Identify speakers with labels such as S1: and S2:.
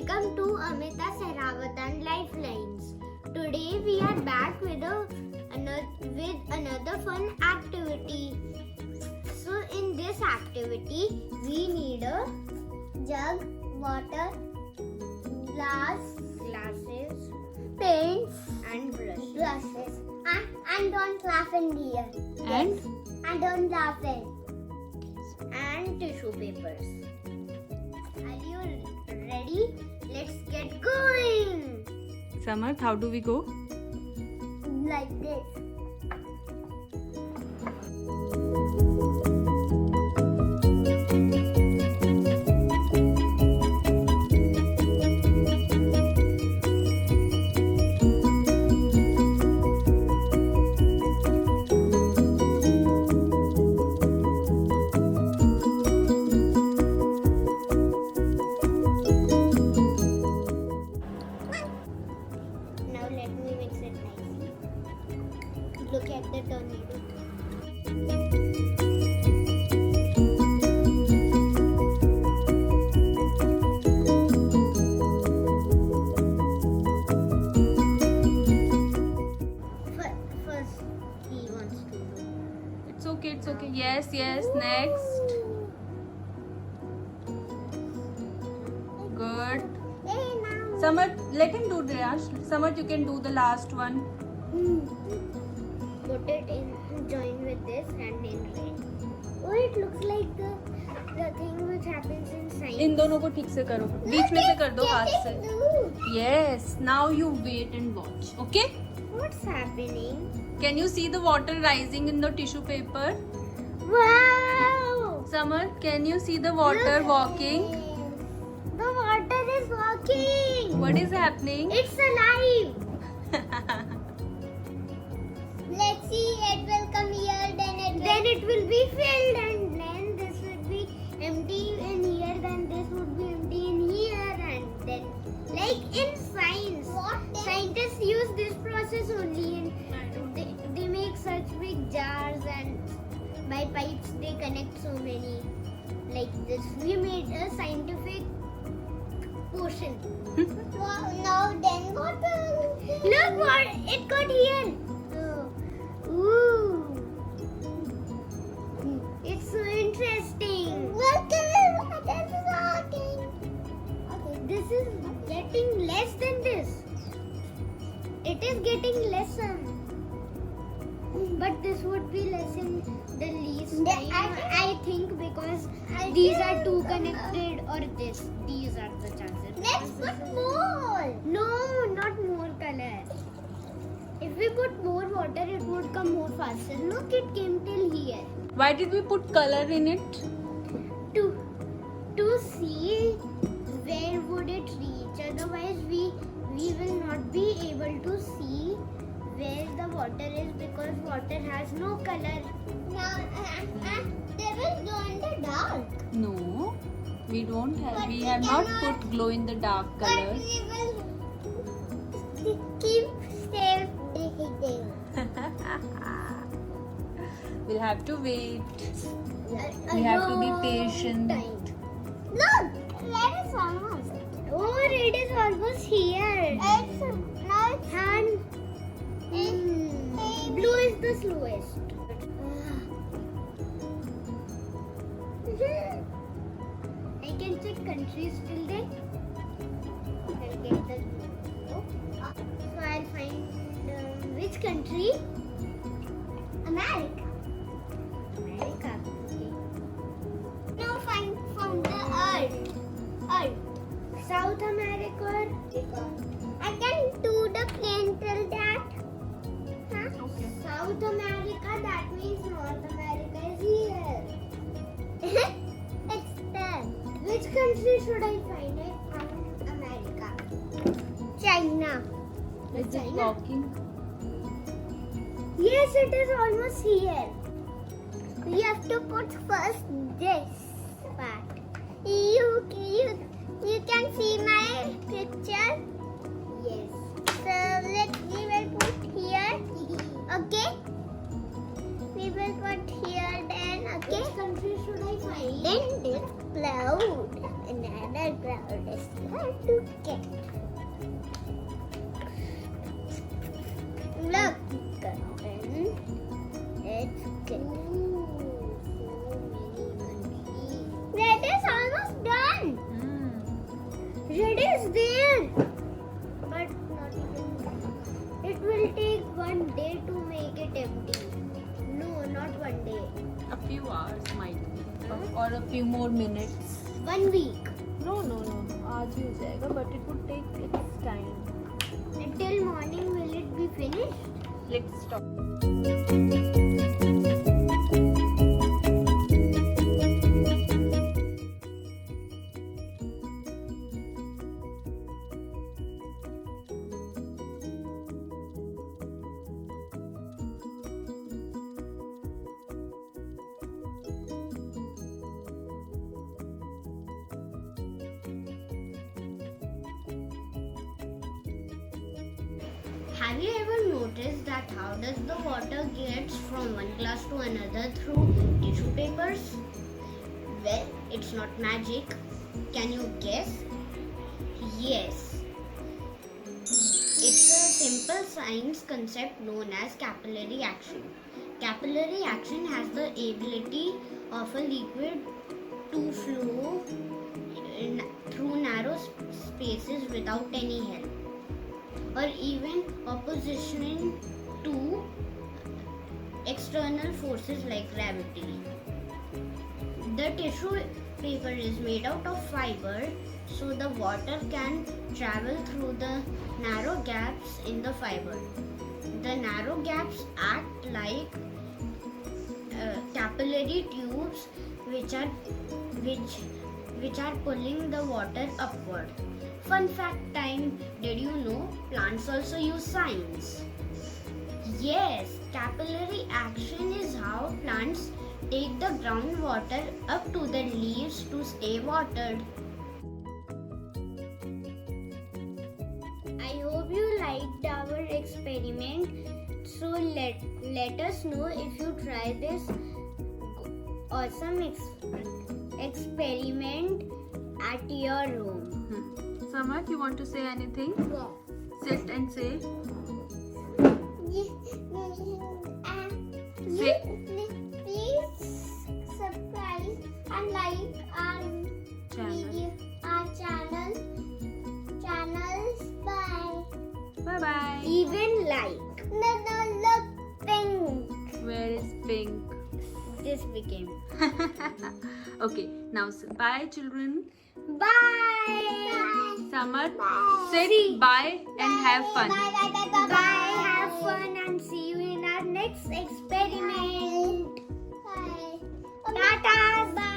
S1: Welcome to Amita Sehrawatan Lifelines. Today we are back with another fun activity. So in this activity we need a jug, water, glasses, paints and brushes. And don't laugh in here. And don't laugh in. And tissue papers. Are you ready? Let's get going.
S2: Samarth, how do we go?
S1: Like this. Now let me mix it nicely. Look at the tornado. First, he wants to do.
S2: It's okay, it's okay. Yes, next. Good.
S1: Hey, now.
S2: Samarth, let him do the last. Samarth, you can do the last one.
S1: Put it in, join with this and in red. Oh, it looks like the thing which happens in science.
S2: इन दोनों को ठीक से करो. बीच में से कर दो हाथ से. Yes. Now you wait and watch. Okay?
S1: What's happening?
S2: Can you see the water rising in the tissue paper?
S1: Wow!
S2: Samarth, can you see the water
S1: Look.
S2: walking?
S1: The water is walking.
S2: What is happening?
S1: It's alive. Let's see. It will come here. Then it will be filled, and then this would be empty in here. Then this would be empty in here, and then like in science, scientists use this process only, and they make such big jars, and by pipes they connect so many like this. We made a scientific potion. Now then what? Look what it got here. Ooh. It's so interesting. Look at it. This is working. Okay. This is getting less than this. It is getting lesser. But this would be less in the least time. I think because these are two connected or this. These are the chances. Let's put more. No, not more color. If we put more water, it would come more faster. Look, it came till here.
S2: Why did we put color in it?
S1: To see where would it reach. Otherwise, we will not be able to see where the water is because water has no color. They will glow in the dark.
S2: No, we don't have.
S1: But
S2: We
S1: we
S2: have not
S1: cannot-
S2: put glow in the dark color.
S1: But we will keep safe.
S2: We'll have to wait. We have to be patient.
S1: Look, red is almost. Oh, red is almost here. Blue is the slowest. I can check countries till then. I'll get the blue. So I'll find which country? America. America. Okay. Now find from the Earth. South America. I can do the plane till that. Huh?
S2: Okay.
S1: South America. That means North America is here. It's there. Which country should I find? I found America. China.
S2: Is it
S1: China.
S2: walking?
S1: Yes, it is almost here. We have to put first this part. You can see my picture. Yes. So we will put here. Okay. We will put here then. Okay. Which country should I find? In this cloud. Another cloud is here to get. Look, Captain. It's good. Red is almost done. Red is there. But not even. It will take 1 day to make it empty. No, not 1 day.
S2: A few hours might be, or a few more minutes.
S1: 1 week.
S2: No. आज ही हो जाएगा, but it would take its time.
S1: Until morning, will it be finished?
S2: Let's stop.
S1: Have you ever noticed that how does the water gets from one glass to another through tissue papers? Well, it's not magic. Can you guess? Yes. It's a simple science concept known as capillary action. Capillary action has the ability of a liquid to flow through narrow spaces without any help, or even opposition to external forces like gravity. The tissue paper is made out of fiber, so the water can travel through the narrow gaps in the fiber. The narrow gaps act like capillary tubes which are pulling the water upward. Fun fact time, did you know plants also use science? Yes, capillary action is how plants take the groundwater up to the leaves to stay watered. I hope you liked our experiment. So let us know if you try this awesome experiment at your home.
S2: Samad, you want to say anything?
S1: Yeah.
S2: Sit and say.
S1: Please subscribe and like our video, our channels. Bye.
S2: Bye bye.
S1: Even like. No, look, pink.
S2: Where is pink?
S1: This became.
S2: Okay, now bye children.
S1: Bye.
S2: Samad,
S1: Bye.
S2: say bye and have fun.
S1: Bye. Have fun and see you in our next experiment. Bye. Tata. Bye.